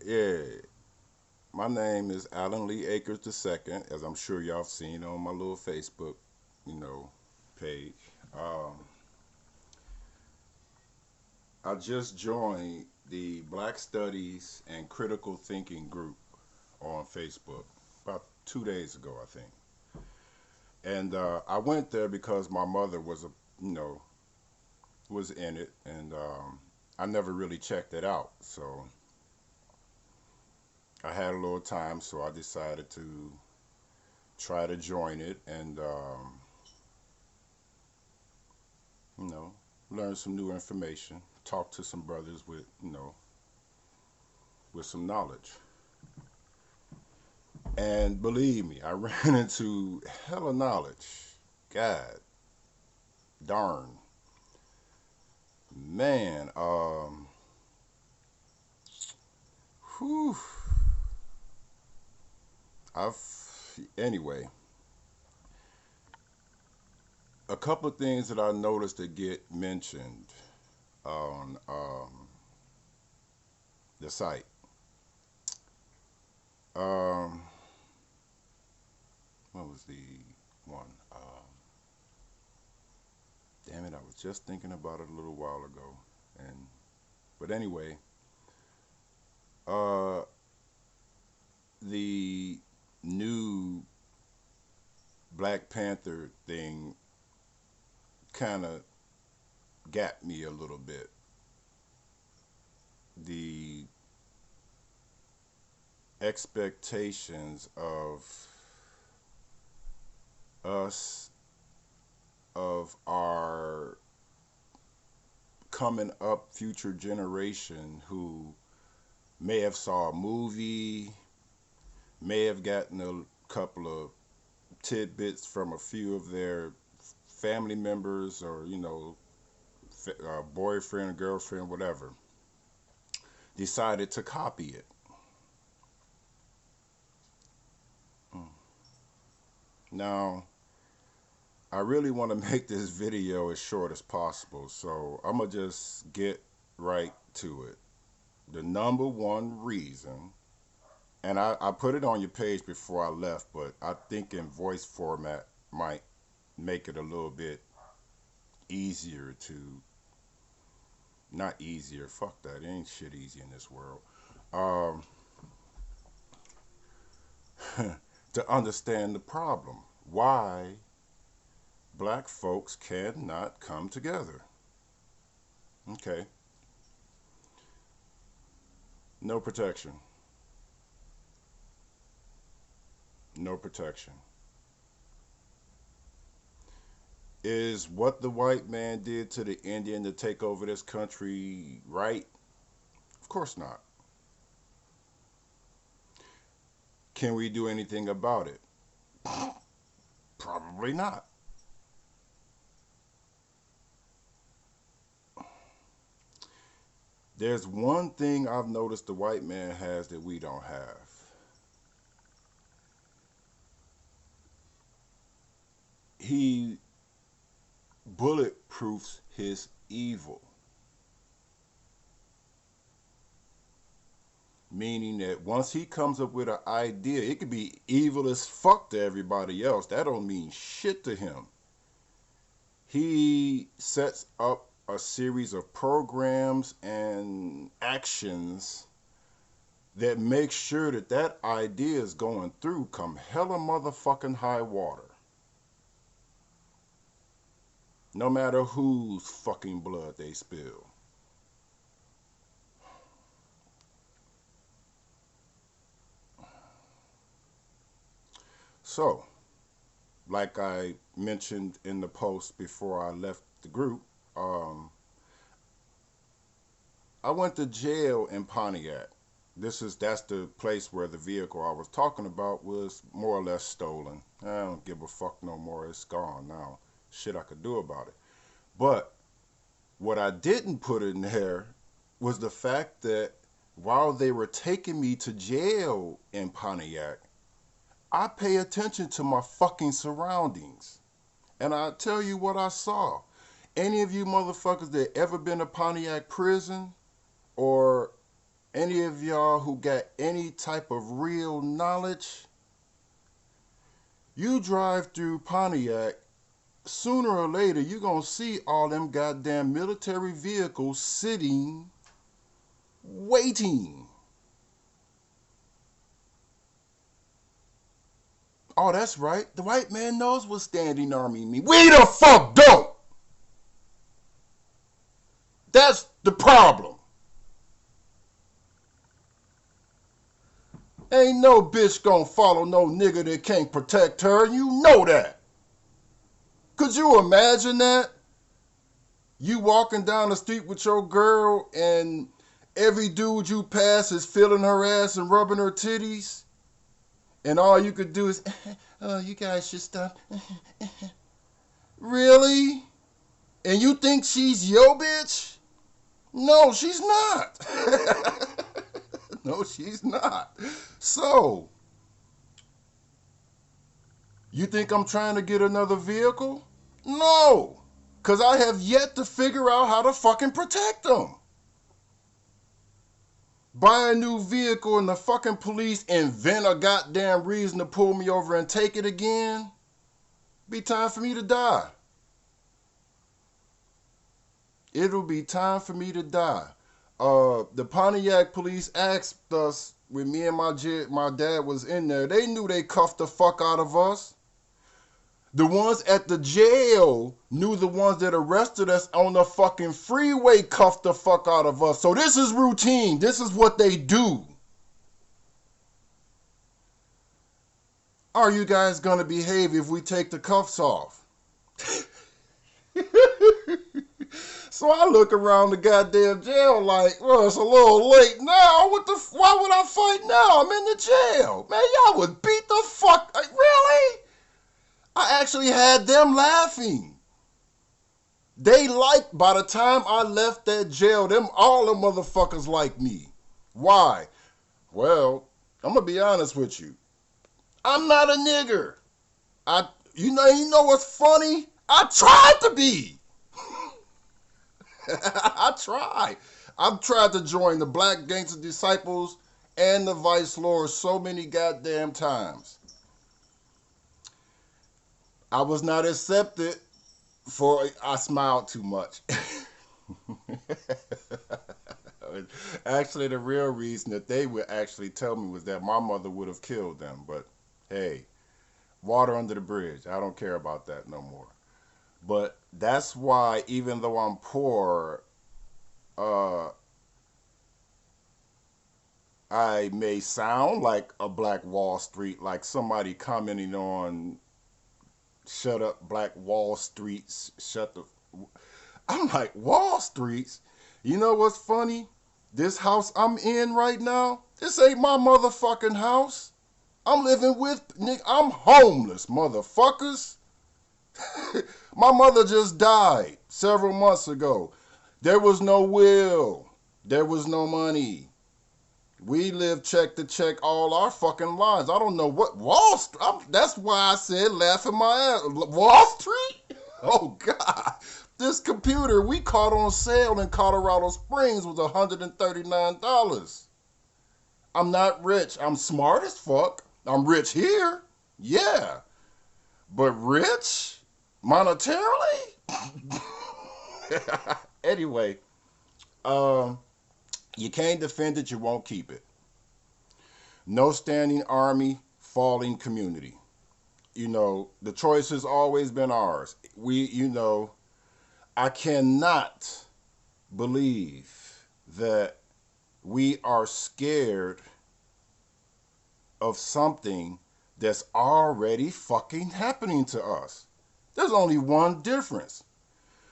Yeah, my name is Alan Lee Akers II, as I'm sure y'all seen on my little Facebook, you know, page. Um, I just joined the Black Studies and Critical Thinking group on Facebook about 2 days ago, I think. And I went there because my mother you know, was in it, and I never really checked it out. So I had a little time, so I decided to try to join it and you know, learn some new information, talk to some brothers with, with some knowledge. And believe me, I ran into hella knowledge. God darn. Man, whew, anyway, a couple of things that I noticed that get mentioned on the site. Um, what was the one? Damn it, I was just thinking about it a little while ago. But anyway, uh, the new Black Panther thing kind of got me a little bit. The expectations of us, of our coming up future generation who may have saw a movie, may have gotten a couple of tidbits from a few of their family members or, boyfriend, girlfriend, whatever, decided to copy it. Now, I really want to make this video as short as possible, so I'm going to just get right to it. The number one reason, and I put it on your page before I left, but I think in voice format might make it a little bit easier to, not easier, fuck that, ain't shit easy in this world, um, to understand the problem. Why black folks cannot come together. Okay, no protection. No protection. Is what the white man did to the Indian to take over this country right? Of course not. Can we do anything about it? Probably not. There's one thing I've noticed the white man has that we don't have. He bulletproofs his evil. Meaning that once he comes up with an idea, it could be evil as fuck to everybody else. That don't mean shit to him. He sets up a series of programs and actions that make sure that that idea is going through come hella motherfucking high water. No matter whose fucking blood they spill. So, like I mentioned in the post before I left the group, um, I went to jail in Pontiac. That's the place where the vehicle I was talking about was more or less stolen. I don't give a fuck no more. It's gone now. Shit I could do about it. But what I didn't put in there was the fact that while they were taking me to jail in Pontiac, I pay attention to my fucking surroundings. And I tell you what I saw. Any of you motherfuckers that ever been to Pontiac prison or Any of y'all who got any type of real knowledge, you drive through Pontiac, sooner or later you're gonna see all them goddamn military vehicles sitting, waiting. Oh, that's right. The white man knows what standing army means. We the fuck don't. That's the problem. Ain't no bitch gonna follow no nigga that can't protect her. You know that. Could you imagine that? You walking down the street with your girl and every dude you pass is feeling her ass and rubbing her titties? And all you could do is, oh, you guys should stop. Really? And you think she's your bitch? No, she's not. No, she's not. So, you think I'm trying to get another vehicle? No, because I have yet to figure out how to fucking protect them. Buy a new vehicle and the fucking police invent a goddamn reason to pull me over and take it again. Be time for me to die. It'll be time for me to die. The Pontiac police asked us when me and my dad was in there. They knew they cuffed the fuck out of us. The ones at the jail knew the ones that arrested us on the fucking freeway cuffed the fuck out of us. So this is routine. This is what they do. Are you guys gonna behave if we take the cuffs off? So I look around the goddamn jail like, well, it's a little late now. Why would I fight now? I'm in the jail. Man, y'all would beat the fuck. Really? I actually had them laughing. They liked, by the time I left that jail, all them motherfuckers liked me. Why? Well, I'm gonna be honest with you. I'm not a nigger. You know what's funny? I tried to be. I tried. I've tried to join the Black Gangster Disciples and the Vice Lords so many goddamn times. I was not accepted for I smiled too much. Actually, the real reason that they would actually tell me was that my mother would have killed them. But hey, water under the bridge. I don't care about that no more. But that's why, even though I'm poor, I may sound like a Black Wall Street, like somebody commenting on shut up Black Wall Streets, shut the... I'm like, Wall Streets? You know what's funny? This house I'm in right now, this ain't my motherfucking house. I'm living with, I'm homeless, motherfuckers. My mother just died several months ago. There was no will. There was no money. We live check to check all our fucking lives. I don't know what Wall Street. That's why I said laughing my ass. Wall Street? Oh God! This computer we caught on sale in Colorado Springs was $139. I'm not rich. I'm smart as fuck. I'm rich here. Yeah, but rich monetarily? Anyway, you can't defend it, you won't keep it. No standing army, falling community. You know, the choice has always been ours. I cannot believe that we are scared of something that's already fucking happening to us. There's only one difference.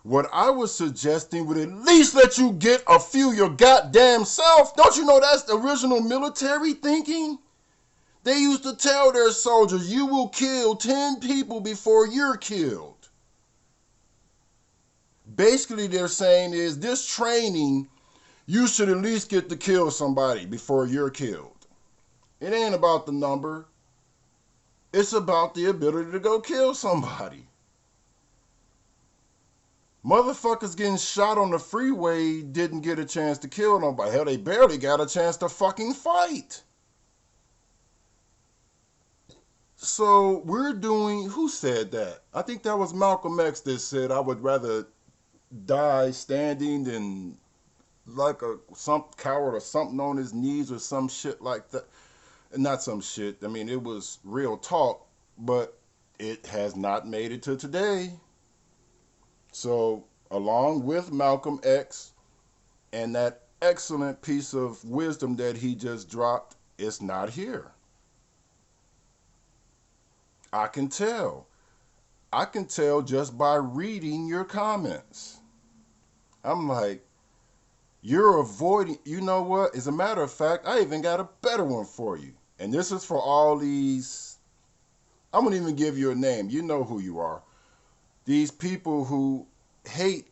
What I was suggesting would at least let you get a few your goddamn self. Don't you know that's the original military thinking? They used to tell their soldiers, you will kill 10 people before you're killed. Basically, they're saying is this training, you should at least get to kill somebody before you're killed. It ain't about the number. It's about the ability to go kill somebody. Motherfuckers getting shot on the freeway didn't get a chance to kill nobody. Hell, they barely got a chance to fucking fight. So we're doing, who said that? I think that was Malcolm X that said, I would rather die standing than like some coward or something on his knees or some shit like that. Not some shit. I mean, it was real talk, but it has not made it to today. So, along with Malcolm X and that excellent piece of wisdom that he just dropped, it's not here. I can tell. I can tell just by reading your comments. I'm like, you're avoiding, you know what? As a matter of fact, I even got a better one for you. And this is for all these, I'm going to even give you a name. You know who you are. These people who hate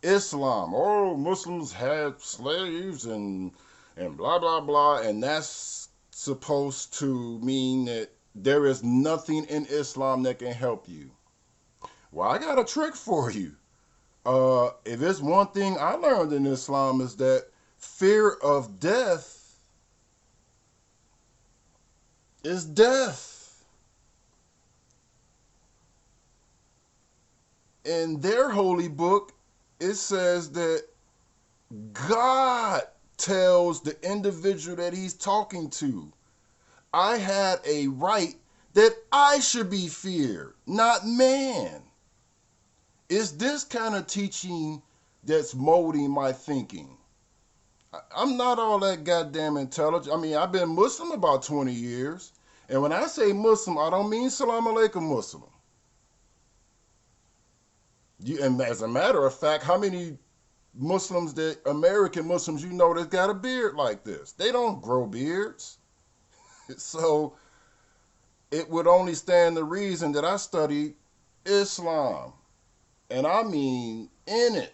Islam. Oh, Muslims had slaves and blah, blah, blah. And that's supposed to mean that there is nothing in Islam that can help you. Well, I got a trick for you. If it's one thing I learned in Islam is that fear of death is death. In their holy book, it says that God tells the individual that he's talking to, I had a right that I should be feared, not man. It's this kind of teaching that's molding my thinking. I'm not all that goddamn intelligent. I mean, I've been Muslim about 20 years. And when I say Muslim, I don't mean Salam Alaikum Muslim. And as a matter of fact, how many Muslims, that American Muslims, you know that got a beard like this? They don't grow beards. So it would only stand the reason that I studied Islam. And I mean in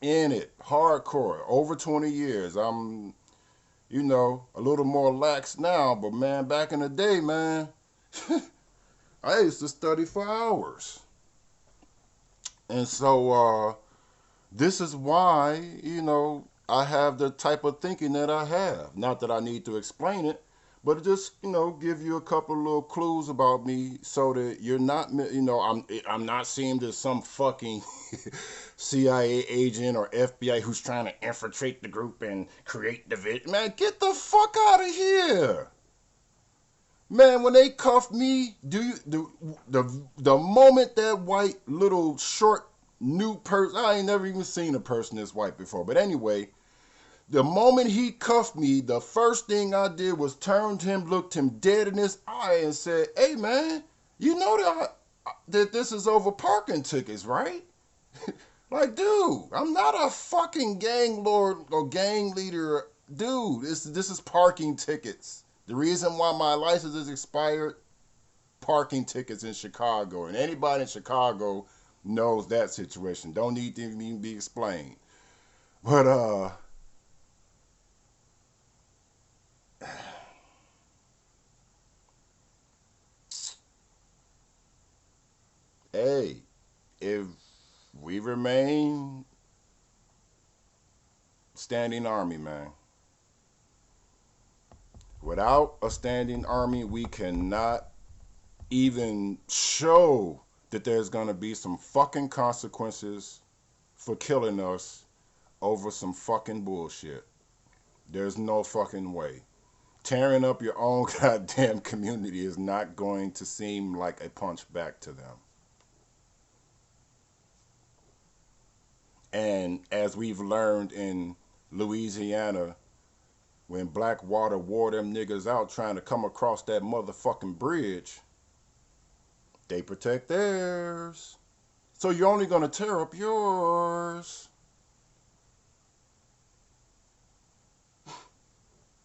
it, hardcore, over 20 years. I'm, you know, a little more lax now, but man, back in the day, man, I used to study for hours. And so this is why, you know, I have the type of thinking that I have. Not that I need to explain it, but just, you know, give you a couple of little clues about me so that you're not, you know, I'm not seeing as some fucking CIA agent or FBI who's trying to infiltrate the group and create division. Man, get the fuck out of here. Man, when they cuffed me, the moment that white little short new person, I ain't never even seen a person this white before, but anyway, the moment he cuffed me, the first thing I did was turned him, looked him dead in his eye and said, hey man, you know that this is over parking tickets, right? Like, dude, I'm not a fucking gang lord or gang leader. Dude, this is parking tickets. The reason why my license is expired, parking tickets in Chicago. And anybody in Chicago knows that situation. Don't need to even be explained. But, hey, if we remain standing army, man. Without a standing army, we cannot even show that there's going to be some fucking consequences for killing us over some fucking bullshit. There's no fucking way. Tearing up your own goddamn community is not going to seem like a punch back to them. And as we've learned in Louisiana, when Blackwater wore them niggas out trying to come across that motherfucking bridge, they protect theirs. So you're only going to tear up yours.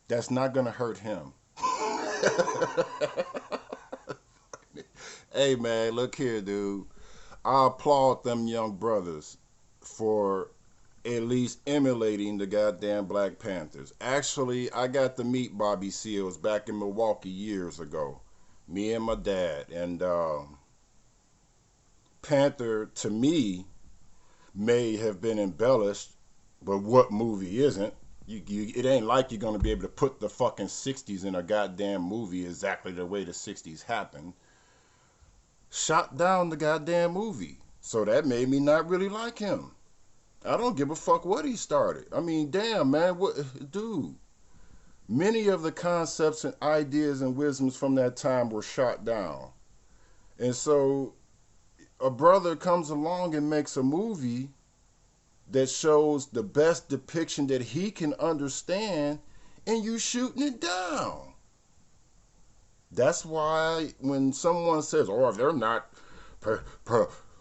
That's not going to hurt him. Hey man, look here, dude. I applaud them young brothers for at least emulating the goddamn Black Panthers. Actually, I got to meet Bobby Seals back in Milwaukee years ago. Me and my dad. And Panther, to me, may have been embellished, but what movie isn't? It ain't like you're gonna be able to put the fucking '60s in a goddamn movie exactly the way the '60s happened. Shot down the goddamn movie, so that made me not really like him. I don't give a fuck what he started. I mean, damn, man, what, dude? Many of the concepts and ideas and wisdoms from that time were shot down, and so a brother comes along and makes a movie that shows the best depiction that he can understand, and you shooting it down. That's why when someone says, "Oh, they're not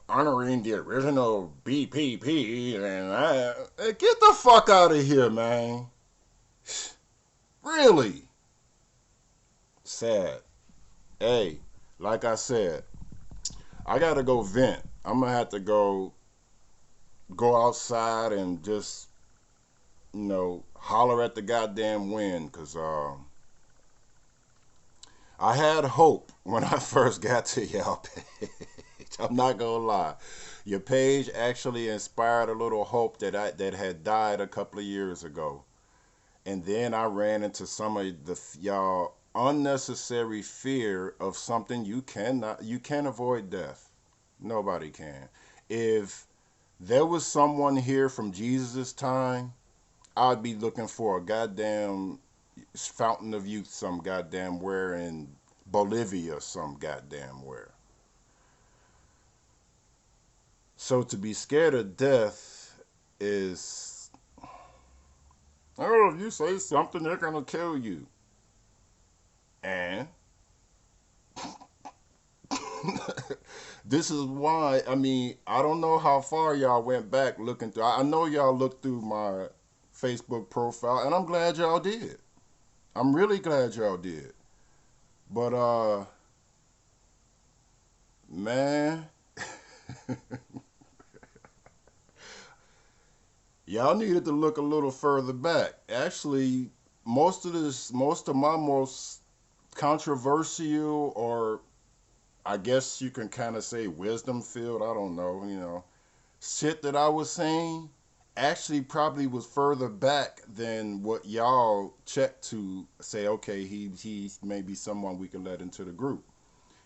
honoring the original BPP," and get the fuck out of here, man. Really sad. Hey, like I said, I gotta go vent. I'm gonna have to go outside and just holler at the goddamn wind, because I had hope when I first got to y'all page. I'm not gonna lie. Your page actually inspired a little hope that had died a couple of years ago. And then I ran into some of y'all unnecessary fear of something you can't avoid death. Nobody can. If there was someone here from Jesus' time, I'd be looking for a goddamn fountain of youth some goddamn where in Bolivia some goddamn where. So to be scared of death is, oh, if you say something, they're gonna kill you. And this is why, I mean, I don't know how far y'all went back looking through. I know y'all looked through my Facebook profile, and I'm glad y'all did. I'm really glad y'all did. But man, y'all needed to look a little further back. Actually, most of my most controversial, or I guess you can kind of say wisdom filled, I don't know, shit that I was saying actually probably was further back than what y'all checked to say, okay, he may be someone we can let into the group.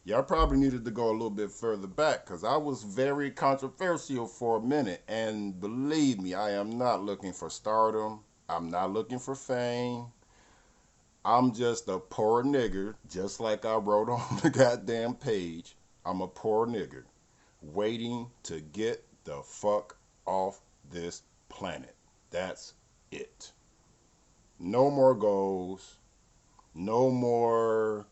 Y'all probably needed to go a little bit further back, because I was very controversial for a minute. And believe me, I am not looking for stardom. I'm not looking for fame. I'm just a poor nigger, just like I wrote on the goddamn page. I'm a poor nigger waiting to get the fuck off this planet. That's it. No more goals. No more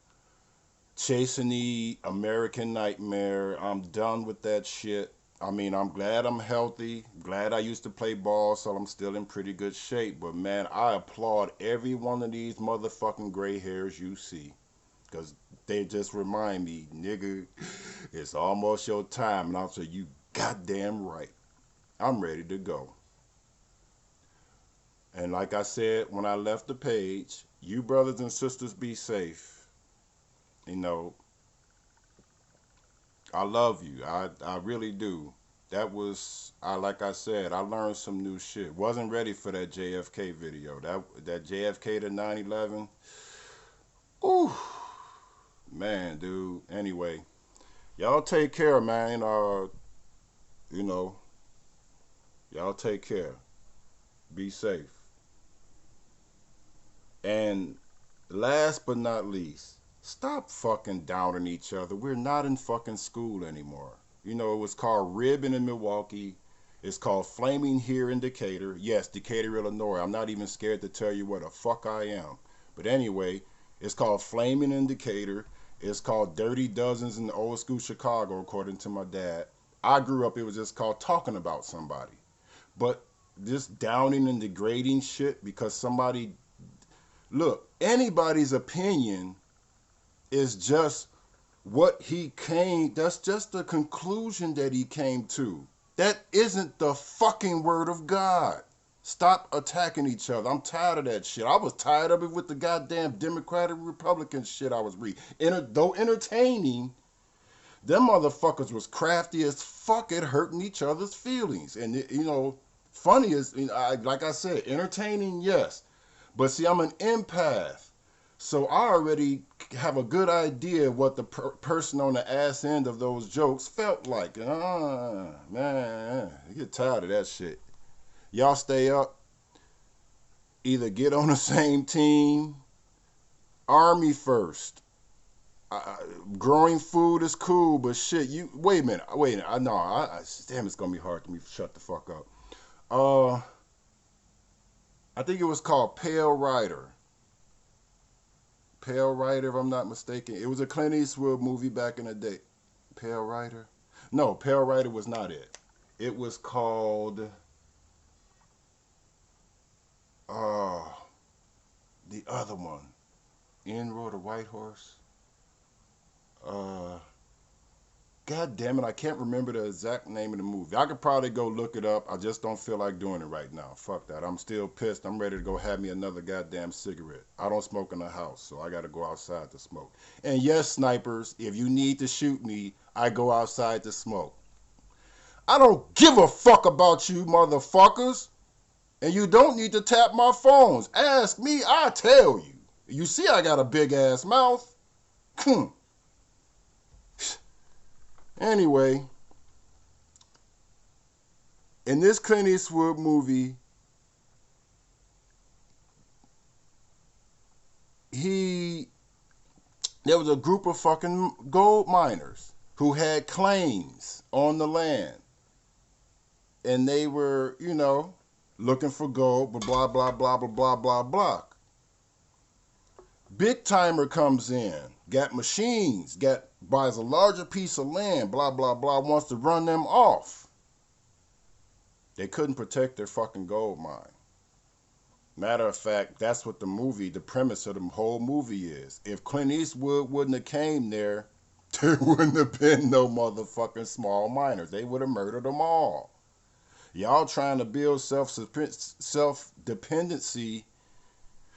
chasing the American nightmare. I'm done with that shit. I mean, I'm glad I'm healthy. Glad I used to play ball, so I'm still in pretty good shape. But man, I applaud every one of these motherfucking gray hairs you see, because they just remind me, nigga, it's almost your time. And I'll say, you goddamn right. I'm ready to go. And like I said when I left the page, you brothers and sisters be safe. You know, I love you. I really do. That was, like I said, I learned some new shit. Wasn't ready for that JFK video. That JFK to 9/11. Ooh, man, dude. Anyway, y'all take care, man. You know, y'all take care. Be safe. And last but not least, stop fucking downing each other. We're not in fucking school anymore. It was called Ribbon in Milwaukee. It's called Flaming here in Decatur. Yes, Decatur, Illinois. I'm not even scared to tell you where the fuck I am. But anyway, it's called Flaming in Decatur. It's called Dirty Dozens in old school Chicago, according to my dad. I grew up, it was just called talking about somebody. But this downing and degrading shit because somebody, look, anybody's opinion is just that's just the conclusion that he came to. That isn't the fucking word of God. Stop attacking each other. I'm tired of that shit. I was tired of it with the goddamn Democratic Republican shit I was reading. Though entertaining, Them motherfuckers was crafty as fuck at hurting each other's feelings. And, funny is, like I said, entertaining, yes. But see, I'm an empath. So I already have a good idea of what the person on the ass end of those jokes felt like. Man, I get tired of that shit. Y'all stay up, either get on the same team, army first. Growing food is cool, but shit, you wait a minute, I know, damn, it's gonna be hard for me to shut the fuck up. Uh, I think it was called Pale Rider. Pale Rider, if I'm not mistaken. It was a Clint Eastwood movie back in the day. Pale Rider? No, Pale Rider was not it. It was called uh the other one. In Rode a White Horse. Uh God damn it, I can't remember the exact name of the movie. I could probably go look it up. I just don't feel like doing it right now. Fuck that. I'm still pissed. I'm ready to go have me another goddamn cigarette. I don't smoke in the house, so I gotta go outside to smoke. And yes, snipers, if you need to shoot me, I go outside to smoke. I don't give a fuck about you motherfuckers. And you don't need to tap my phones. Ask me, I tell you. You see I got a big ass mouth. Anyway, in this Clint Eastwood movie, there was a group of fucking gold miners who had claims on the land. And they were, looking for gold, but blah, blah, blah, blah, blah, blah, blah. Big Timer comes in, got machines, buys a larger piece of land, blah, blah, blah, wants to run them off. They couldn't protect their fucking gold mine. Matter of fact, that's what the premise of the whole movie is. If Clint Eastwood wouldn't have came there wouldn't have been no motherfucking small miners. They would have murdered them all. Y'all trying to build self-dependency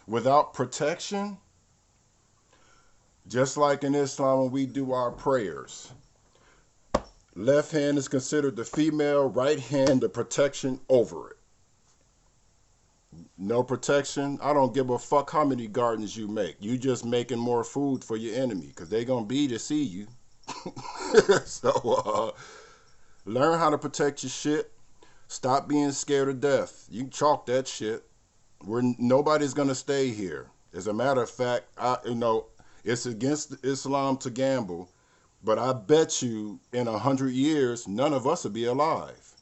without protection? Just like in Islam when we do our prayers. Left hand is considered the female, right hand the protection over it. No protection? I don't give a fuck how many gardens you make. You just making more food for your enemy because they gonna be to see you. So, learn how to protect your shit. Stop being scared of death. You can chalk that shit. Nobody's gonna stay here. As a matter of fact, it's against Islam to gamble, but I bet you in 100 years, none of us will be alive.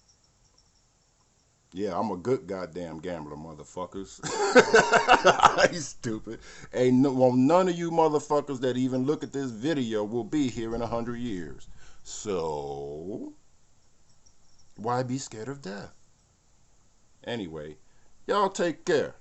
Yeah, I'm a good goddamn gambler, motherfuckers. You stupid. None of you motherfuckers that even look at this video will be here in 100 years. So, why be scared of death? Anyway, y'all take care.